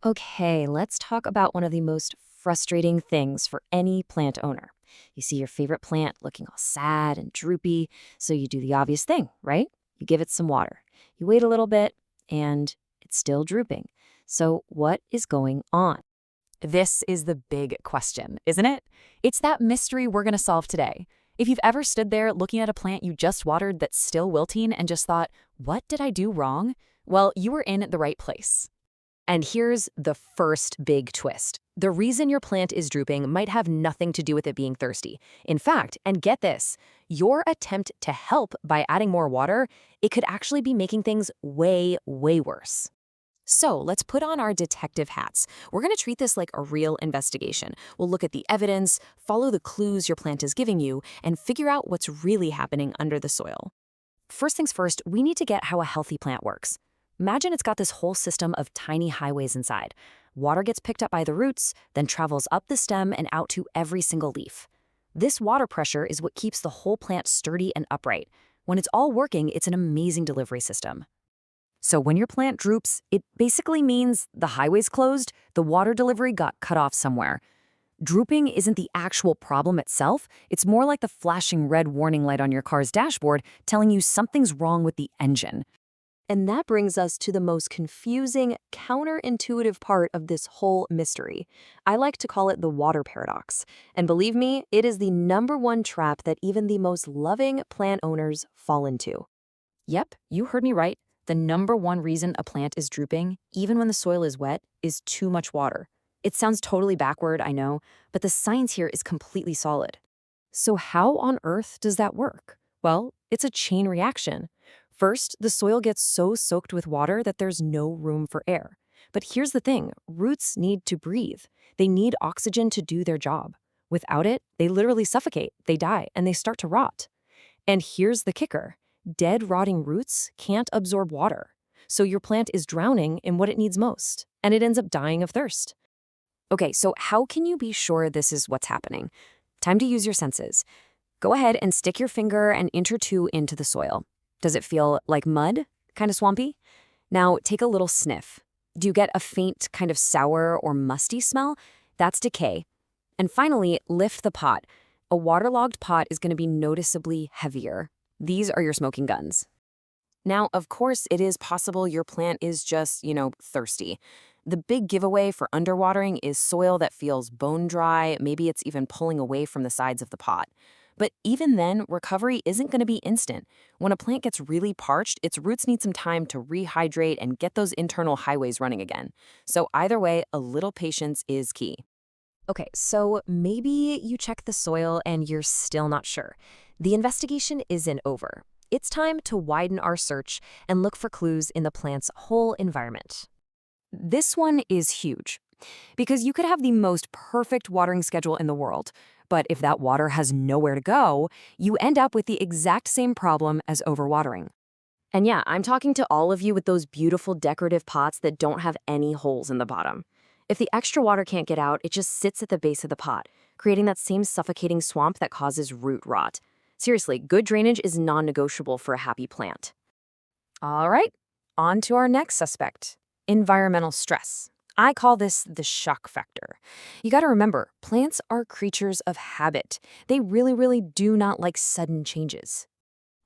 Okay, let's talk about one of the most frustrating things for any plant owner. You see your favorite plant looking all sad and droopy, so you do the obvious thing, right? You give it some water. You wait a little bit, and it's still drooping. So, what is going on? This is the big question, isn't it? It's that mystery we're going to solve today. If you've ever stood there looking at a plant you just watered that's still wilting and just thought, what did I do wrong? Well, you were in the right place. And here's the first big twist. The reason your plant is drooping might have nothing to do with it being thirsty. In fact, and get this, your attempt to help by adding more water, it could actually be making things way, way worse. So let's put on our detective hats. We're going to treat this like a real investigation. We'll look at the evidence, follow the clues your plant is giving you, and figure out what's really happening under the soil. First things first, we need to get how a healthy plant works. Imagine it's got this whole system of tiny highways inside. Water gets picked up by the roots, then travels up the stem and out to every single leaf. This water pressure is what keeps the whole plant sturdy and upright. When it's all working, it's an amazing delivery system. So when your plant droops, it basically means the highway's closed, the water delivery got cut off somewhere. Drooping isn't the actual problem itself, it's more like the flashing red warning light on your car's dashboard telling you something's wrong with the engine. And that brings us to the most confusing, counterintuitive part of this whole mystery. I like to call it the water paradox. And believe me, it is the #1 trap that even the most loving plant owners fall into. Yep, you heard me right. The #1 reason a plant is drooping, even when the soil is wet, is too much water. It sounds totally backward, I know, but the science here is completely solid. So how on earth does that work? Well, it's a chain reaction. First, the soil gets so soaked with water that there's no room for air. But here's the thing, roots need to breathe. They need oxygen to do their job. Without it, they literally suffocate, they die, and they start to rot. And here's the kicker. Dead, rotting roots can't absorb water. So your plant is drowning in what it needs most, and it ends up dying of thirst. Okay, so how can you be sure this is what's happening? Time to use your senses. Go ahead and stick your finger an inch or two into the soil. Does it feel like mud? Kind of swampy? Now take a little sniff. Do you get a faint kind of sour or musty smell? That's decay. And finally, lift the pot. A waterlogged pot is going to be noticeably heavier. These are your smoking guns. Now, of course, it is possible your plant is just, thirsty. The big giveaway for underwatering is soil that feels bone dry, maybe it's even pulling away from the sides of the pot. But even then, recovery isn't going to be instant. When a plant gets really parched, its roots need some time to rehydrate and get those internal highways running again. So either way, a little patience is key. Okay, so maybe you check the soil and you're still not sure. The investigation isn't over. It's time to widen our search and look for clues in the plant's whole environment. This one is huge, because you could have the most perfect watering schedule in the world, but if that water has nowhere to go, you end up with the exact same problem as overwatering. And yeah, I'm talking to all of you with those beautiful decorative pots that don't have any holes in the bottom. If the extra water can't get out, it just sits at the base of the pot, creating that same suffocating swamp that causes root rot. Seriously, good drainage is non-negotiable for a happy plant. All right, on to our next suspect, environmental stress. I call this the shock factor. You got to remember, plants are creatures of habit. They really, really do not like sudden changes.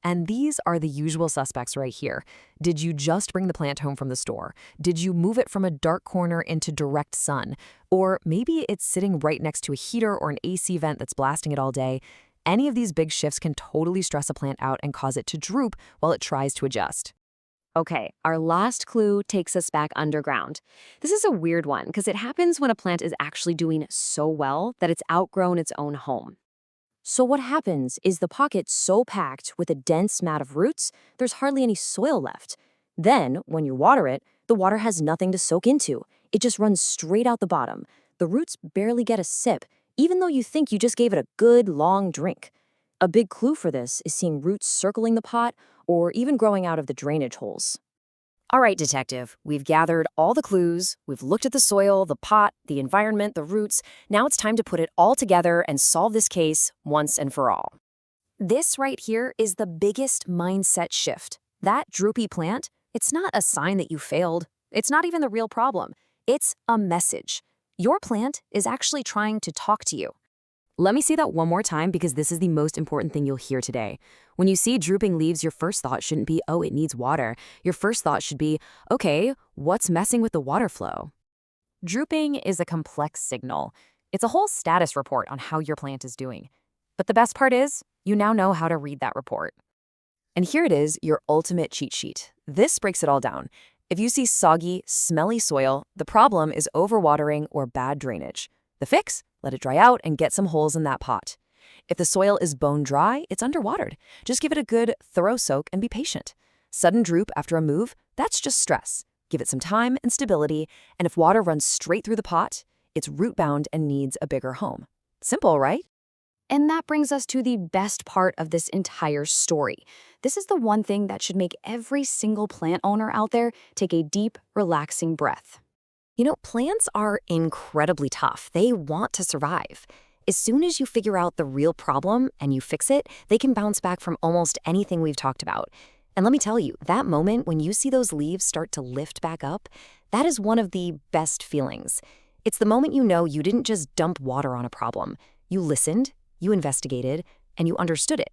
And these are the usual suspects right here. Did you just bring the plant home from the store? Did you move it from a dark corner into direct sun? Or maybe it's sitting right next to a heater or an AC vent that's blasting it all day. Any of these big shifts can totally stress a plant out and cause it to droop while it tries to adjust. Okay, our last clue takes us back underground. This is a weird one because it happens when a plant is actually doing so well that it's outgrown its own home. So what happens is the pocket's so packed with a dense mat of roots, there's hardly any soil left. Then, when you water it, the water has nothing to soak into. It just runs straight out the bottom. The roots barely get a sip, even though you think you just gave it a good, long drink. A big clue for this is seeing roots circling the pot or even growing out of the drainage holes. All right, detective, we've gathered all the clues, we've looked at the soil, the pot, the environment, the roots. Now it's time to put it all together and solve this case once and for all. This right here is the biggest mindset shift. That droopy plant, it's not a sign that you failed. It's not even the real problem. It's a message. Your plant is actually trying to talk to you. Let me say that one more time because this is the most important thing you'll hear today. When you see drooping leaves, your first thought shouldn't be, oh, it needs water. Your first thought should be, okay, what's messing with the water flow? Drooping is a complex signal. It's a whole status report on how your plant is doing. But the best part is, you now know how to read that report. And here it is, your ultimate cheat sheet. This breaks it all down. If you see soggy, smelly soil, the problem is overwatering or bad drainage. The fix? Let it dry out and get some holes in that pot. If the soil is bone dry, it's underwatered. Just give it a good, thorough soak and be patient. Sudden droop after a move, that's just stress. Give it some time and stability, and if water runs straight through the pot, it's root-bound and needs a bigger home. Simple, right? And that brings us to the best part of this entire story. This is the one thing that should make every single plant owner out there take a deep, relaxing breath. You know, plants are incredibly tough. They want to survive. As soon as you figure out the real problem and you fix it, they can bounce back from almost anything we've talked about. And let me tell you, that moment when you see those leaves start to lift back up, that is one of the best feelings. It's the moment you know you didn't just dump water on a problem. You listened, you investigated, and you understood it.